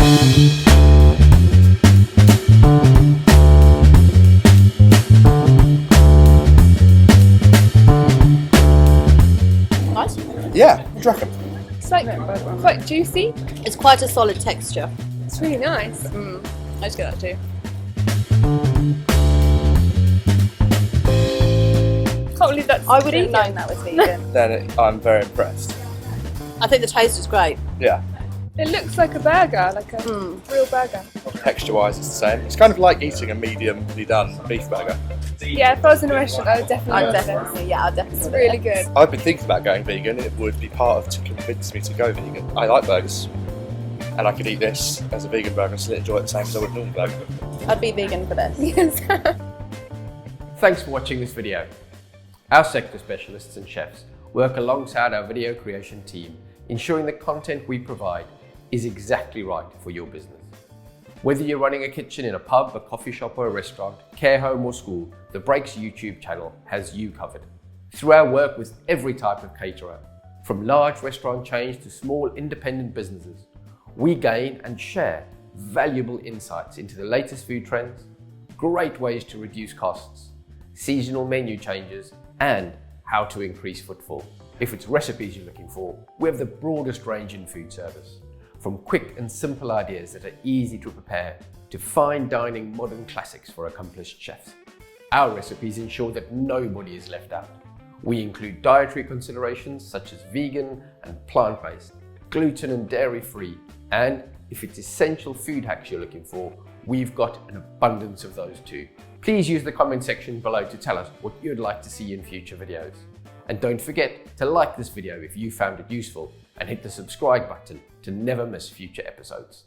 Nice. Yeah, what do you reckon? It's like quite juicy. It's quite a solid texture. It's really nice. Let's get that too. Can't believe that's I wouldn't have vegan. known that was vegan. Then I'm very impressed. I think the taste is great. Yeah, It looks like a burger, like a real burger. texture-wise it's the same. It's kind of like eating a mediumly done beef burger. Yeah, if I was in a restaurant, I would definitely order this. I'd definitely. It's really good. I've been thinking about going vegan. It would be part of to convince me to go vegan. I like burgers. And I could eat this as a vegan burger and still enjoy it the same as I would a normal burger. I'd be vegan for this. Yes. Thanks for watching this video. Our sector specialists and chefs work alongside our video creation team, ensuring the content we provide is exactly right for your business. Whether you're running a kitchen in a pub, a coffee shop or a restaurant, care home or school, the Breaks YouTube channel has you covered. Through our work with every type of caterer, from large restaurant chains to small independent businesses, we gain and share valuable insights into the latest food trends, great ways to reduce costs, seasonal menu changes, and how to increase footfall. If it's recipes you're looking for, we have the broadest range in food service. From quick and simple ideas that are easy to prepare to fine dining modern classics for accomplished chefs. Our recipes ensure that nobody is left out. We include dietary considerations such as vegan and plant-based, gluten and dairy-free, and if it's essential food hacks you're looking for, we've got an abundance of those too. Please use the comment section below to tell us what you'd like to see in future videos. And don't forget to like this video if you found it useful and hit the subscribe button to never miss future episodes.